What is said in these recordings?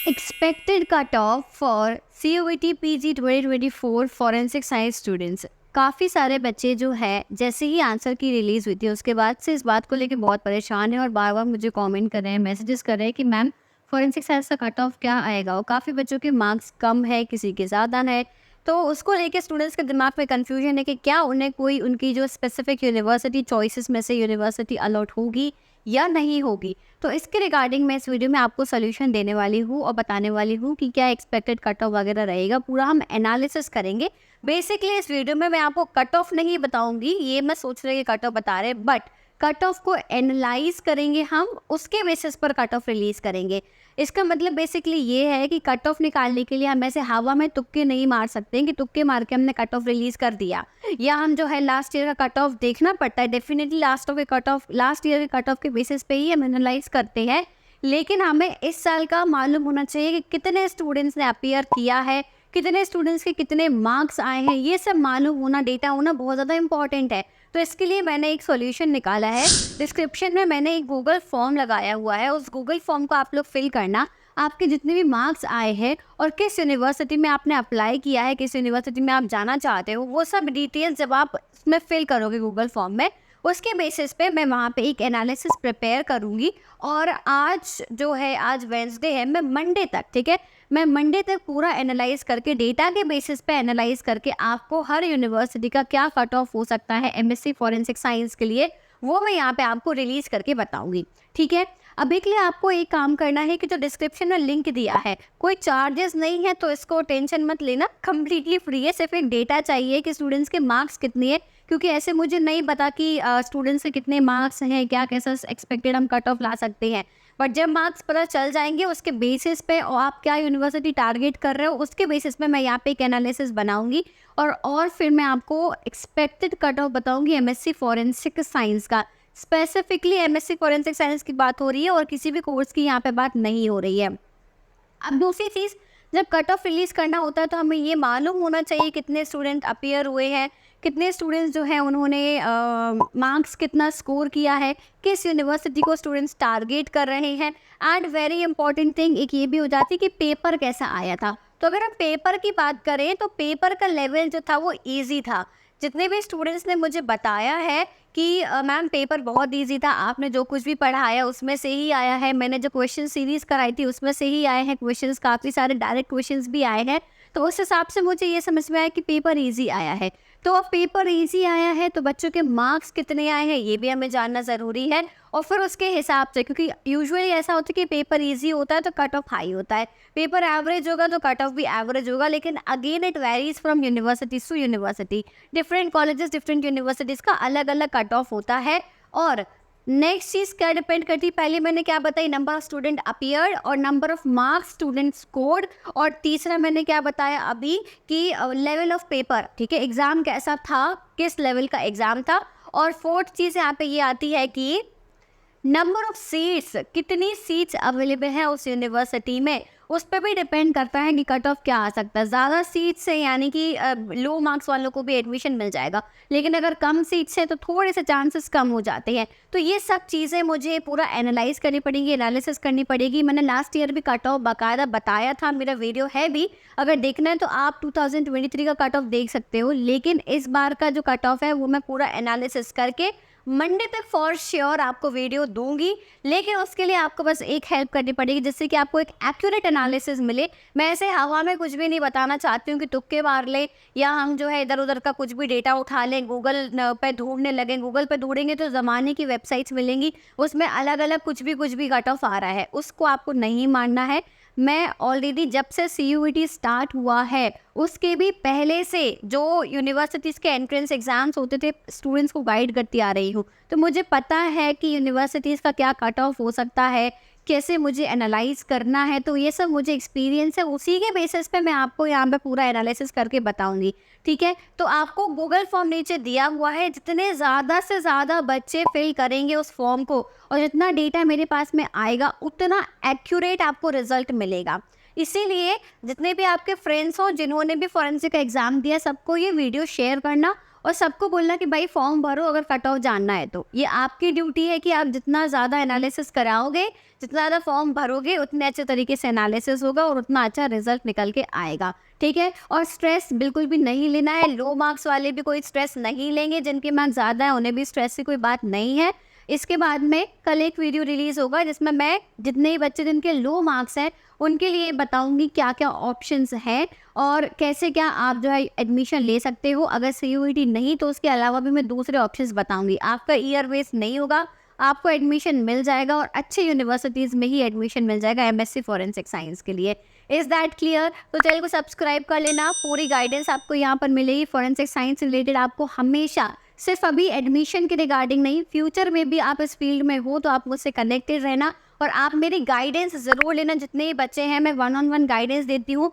Expected cutoff for CUET PG 2024 forensic science students. काफ़ी सारे बच्चे जो है जैसे ही आंसर की रिलीज़ हुई थी उसके बाद से इस बात को लेकर बहुत परेशान है और बार बार मुझे कमेंट कर रहे हैं, मैसेजेस कर रहे हैं कि मैम फॉरेंसिक साइंस का कट ऑफ क्या आएगा। और काफ़ी बच्चों के मार्क्स कम है, किसी के ज़्यादा है, तो उसको लेके स्टूडेंट्स के दिमाग में कन्फ्यूजन है कि क्या उन्हें कोई उनकी जो स्पेसिफिक यूनिवर्सिटी चॉइसेस में से यूनिवर्सिटी अलॉट होगी या नहीं होगी। तो इसके रिगार्डिंग मैं इस वीडियो में आपको सोल्यूशन देने वाली हूँ और बताने वाली हूँ कि क्या एक्सपेक्टेड कट ऑफ वगैरह रहेगा। पूरा हम एनालिसिस करेंगे। बेसिकली इस वीडियो में मैं आपको कट ऑफ नहीं बताऊंगी, ये मैं सोच रही कट ऑफ बता रहे, बट कट ऑफ को एनालाइज करेंगे हम, उसके बेसिस पर कट ऑफ रिलीज करेंगे। इसका मतलब बेसिकली ये है कि कट ऑफ निकालने के लिए हम ऐसे हवा में तुक्के नहीं मार सकते कि तुक्के मार के हमने कट ऑफ रिलीज कर दिया, या हम जो है लास्ट ईयर का कट ऑफ देखना पड़ता है। डेफिनेटली लास्ट ईयर के कट ऑफ के बेसिस पे ही हम एनालाइज करते हैं, लेकिन हमें इस साल का मालूम होना चाहिए कि कितने स्टूडेंट्स ने अपीयर किया है, कितने स्टूडेंट्स के कितने मार्क्स आए हैं। ये सब मालूम होना, डेटा होना बहुत ज़्यादा इंपॉर्टेंट है। तो इसके लिए मैंने एक सॉल्यूशन निकाला है। डिस्क्रिप्शन में मैंने एक गूगल फॉर्म लगाया हुआ है, उस गूगल फॉर्म को आप लोग फिल करना। आपके जितने भी मार्क्स आए हैं और किस यूनिवर्सिटी में आपने अप्लाई किया है, किस यूनिवर्सिटी में आप जाना चाहते हो, वो सब डिटेल्स जब आप उसमें फिल करोगे गूगल फॉर्म में, उसके बेसिस पे मैं वहाँ पे एक एनालिसिस प्रिपेयर करूँगी। और आज जो है, आज वेंसडे है, मैं मंडे तक, ठीक है, मैं मंडे तक पूरा एनालाइज करके, डेटा के बेसिस पे एनालाइज करके आपको हर यूनिवर्सिटी का क्या कट ऑफ हो सकता है एमएससी फॉरेंसिक साइंस के लिए, वो मैं यहाँ पे आपको रिलीज करके बताऊंगी। ठीक है, अभी के लिए आपको एक काम करना है कि जो डिस्क्रिप्शन में लिंक दिया है, कोई चार्जेस नहीं है, तो इसको टेंशन मत लेना, कम्प्लीटली फ्री है। सिर्फ एक डेटा चाहिए कि स्टूडेंट्स के मार्क्स कितने हैं, क्योंकि ऐसे मुझे नहीं पता कि स्टूडेंट्स के कितने मार्क्स हैं, क्या कैसा एक्सपेक्टेड हम कट ऑफ ला सकते हैं। बट जब मार्क्स पता चल जाएंगे उसके बेसिस पे और आप क्या यूनिवर्सिटी टारगेट कर रहे हो उसके बेसिस पे मैं यहाँ पे एक एनालिसिस बनाऊंगी और फिर मैं आपको एक्सपेक्टेड कट ऑफ बताऊंगी एमएससी फॉरेंसिक साइंस का। स्पेसिफिकली एमएससी फॉरेंसिक साइंस की बात हो रही है और किसी भी कोर्स की यहाँ पे बात नहीं हो रही है। अब दूसरी चीज़, जब कट ऑफ रिलीज़ करना होता है तो हमें ये मालूम होना चाहिए कितने स्टूडेंट अपीयर हुए हैं, कितने स्टूडेंट्स जो हैं उन्होंने मार्क्स कितना स्कोर किया है, किस यूनिवर्सिटी को स्टूडेंट्स टारगेट कर रहे हैं। एंड वेरी इंपॉर्टेंट थिंग एक ये भी हो जाती है कि पेपर कैसा आया था। तो अगर हम पेपर की बात करें तो पेपर का लेवल जो था वो ईजी था। जितने भी स्टूडेंट्स ने मुझे बताया है कि मैम पेपर बहुत इजी था, आपने जो कुछ भी पढ़ाया उसमें से ही आया है, मैंने जो क्वेश्चन सीरीज़ कराई थी उसमें से ही आए हैं क्वेश्चंस, काफ़ी सारे डायरेक्ट क्वेश्चंस भी आए हैं, तो उस हिसाब से मुझे ये समझ में आया कि पेपर इजी आया है। तो अब पेपर इजी आया है तो बच्चों के मार्क्स कितने आए हैं ये भी हमें जानना ज़रूरी है, और फिर उसके हिसाब से, क्योंकि यूजुअली ऐसा होता है कि पेपर इजी होता है तो कट ऑफ हाई होता है, पेपर एवरेज होगा तो कट ऑफ भी एवरेज होगा। लेकिन again it varies from universities to university, different colleges different universities का अलग अलग कट ऑफ होता है। और नेक्स्ट चीज़ क्या डिपेंड करती है, पहले मैंने क्या बताई, नंबर ऑफ स्टूडेंट अपीयर्ड और number of marks student scored, और तीसरा मैंने क्या बताया अभी कि लेवल ऑफ पेपर, ठीक है, एग्ज़ाम कैसा था, किस लेवल का एग्ज़ाम था। और फोर्थ चीज़ यहाँ पे ये आती है कि नंबर ऑफ सीट्स, कितनी सीट्स अवेलेबल हैं उस यूनिवर्सिटी में, उस पर भी डिपेंड करता है कि कट ऑफ क्या आ सकता है। ज़्यादा सीट्स से यानी कि लो मार्क्स वालों को भी एडमिशन मिल जाएगा, लेकिन अगर कम सीट्स है तो थोड़े से चांसेस कम हो जाते हैं। तो ये सब चीज़ें मुझे पूरा एनालाइज करनी पड़ेगी, एनालिसिस करनी पड़ेगी। मैंने लास्ट ईयर भी कट ऑफ बाकायदा बताया था, मेरा वीडियो है भी, अगर देखना है तो आप 2023 का कट ऑफ देख सकते हो। लेकिन इस बार का जो कट ऑफ है वो मैं पूरा एनालिसिस करके मंडे तक फॉर श्योर आपको वीडियो दूंगी। लेकिन उसके लिए आपको बस एक हेल्प करनी पड़ेगी, जिससे कि आपको एक एक्यूरेट एनालिसिस मिले। मैं ऐसे हवा में कुछ भी नहीं बताना चाहती हूँ कि तुक्के मार ले, या हम जो है इधर उधर का कुछ भी डेटा उठा लें, गूगल पे ढूंढने लगे। गूगल पे ढूंढेंगे तो ज़माने की वेबसाइट्स मिलेंगी, उसमें अलग अलग कुछ भी कट ऑफ आ रहा है, उसको आपको नहीं मानना है। मैं ऑलरेडी जब से CUET स्टार्ट हुआ है उसके भी पहले से जो यूनिवर्सिटीज़ के एंट्रेंस एग्ज़ाम्स होते थे स्टूडेंट्स को गाइड करती आ रही हूँ, तो मुझे पता है कि यूनिवर्सिटीज़ का क्या कट ऑफ हो सकता है, कैसे मुझे एनालाइज करना है। तो ये सब मुझे एक्सपीरियंस है, उसी के बेसिस पे मैं आपको यहाँ पे पूरा एनालिसिस करके बताऊंगी। ठीक है, तो आपको गूगल फॉर्म नीचे दिया हुआ है, जितने ज़्यादा से ज़्यादा बच्चे फिल करेंगे उस फॉर्म को और जितना डेटा मेरे पास में आएगा उतना एक्यूरेट आपको रिजल्ट मिलेगा। इसीलिए जितने भी आपके फ्रेंड्स हो जिन्होंने भी फॉरेंसिक का एग्ज़ाम दिया, सबको ये वीडियो शेयर करना और सबको बोलना कि भाई फॉर्म भरो अगर कट ऑफ जानना है तो। ये आपकी ड्यूटी है कि आप जितना ज़्यादा एनालिसिस कराओगे, जितना ज़्यादा फॉर्म भरोगे, उतने अच्छे तरीके से एनालिसिस होगा और उतना अच्छा रिजल्ट निकल के आएगा, ठीक है। और स्ट्रेस बिल्कुल भी नहीं लेना है। लो मार्क्स वाले भी कोई स्ट्रेस नहीं लेंगे, जिनके मार्क्स ज़्यादा है उन्हें भी स्ट्रेस की कोई बात नहीं है। इसके बाद में कल एक वीडियो रिलीज़ होगा जिसमें मैं जितने ही बच्चे जिनके लो मार्क्स हैं उनके लिए बताऊंगी क्या क्या ऑप्शंस हैं और कैसे क्या आप जो है एडमिशन ले सकते हो। अगर CUET नहीं तो उसके अलावा भी मैं दूसरे ऑप्शंस बताऊंगी। आपका ईयर वेस्ट नहीं होगा, आपको एडमिशन मिल जाएगा और अच्छे यूनिवर्सिटीज़ में ही एडमिशन मिल जाएगा MSc फॉरेंसिक साइंस के लिए। Is that clear? तो चैनल को सब्सक्राइब कर लेना, पूरी गाइडेंस आपको यहाँ पर मिलेगी फॉरेंसिक साइंस रिलेटेड। आपको हमेशा, सिर्फ अभी एडमिशन के रिगार्डिंग नहीं, फ्यूचर में भी आप इस फील्ड में हो तो आप मुझसे कनेक्टेड रहना और आप मेरी गाइडेंस ज़रूर लेना। जितने भी बच्चे हैं मैं 1-on-1 गाइडेंस देती हूँ।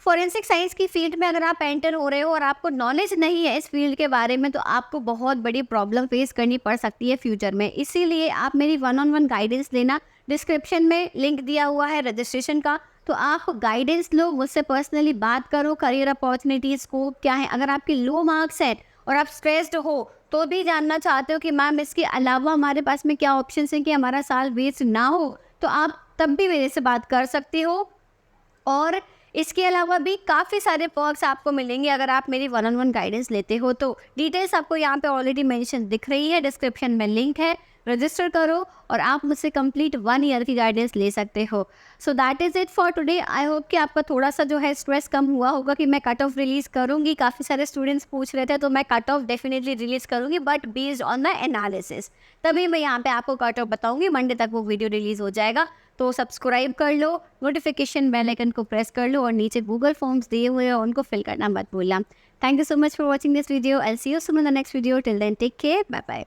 फॉरेंसिक साइंस की फील्ड में अगर आप एंटर हो रहे हो और आपको नॉलेज नहीं है इस फील्ड के बारे में तो आपको बहुत बड़ी प्रॉब्लम फेस करनी पड़ सकती है फ्यूचर में। इसीलिए आप मेरी 1-on-1 गाइडेंस लेना। डिस्क्रिप्शन में लिंक दिया हुआ है रजिस्ट्रेशन का, तो आप गाइडेंस लो, मुझसे पर्सनली बात करो। करियर अपॉर्चुनिटीज स्कोप क्या है, अगर आपके लो मार्क्स हैं और आप स्ट्रेस्ड हो तो भी जानना चाहते हो कि मैम इसके अलावा हमारे पास में क्या ऑप्शन हैं कि हमारा साल वेस्ट ना हो, तो आप तब भी मेरे से बात कर सकते हो। और इसके अलावा भी काफ़ी सारे पर्क्स आपको मिलेंगे अगर आप मेरी 1-on-1 गाइडेंस लेते हो। तो डिटेल्स आपको यहाँ पे ऑलरेडी मेंशन दिख रही है, डिस्क्रिप्शन में लिंक है, रजिस्टर करो और आप मुझसे कंप्लीट 1 ईयर की गाइडेंस ले सकते हो। So that is it for today. I hope कि आपका थोड़ा सा जो है स्ट्रेस कम हुआ होगा कि मैं कट ऑफ रिलीज़ करूँगी। काफ़ी सारे स्टूडेंट्स पूछ रहे थे तो मैं कट ऑफ डेफिनेटली रिलीज़ करूँगी, but based on the analysis. तभी मैं यहाँ पे आपको कट ऑफ बताऊँगी। मंडे तक वो वीडियो रिलीज़ हो जाएगा। तो सब्सक्राइब कर लो, नोटिफिकेशन बेल आइकन को प्रेस कर लो और नीचे गूगल फॉर्म्स दिए हुए हैं उनको फिल करना मत भूलना। Thank you so much for watching this video. I see you soon in the next video. Till then take care, bye bye.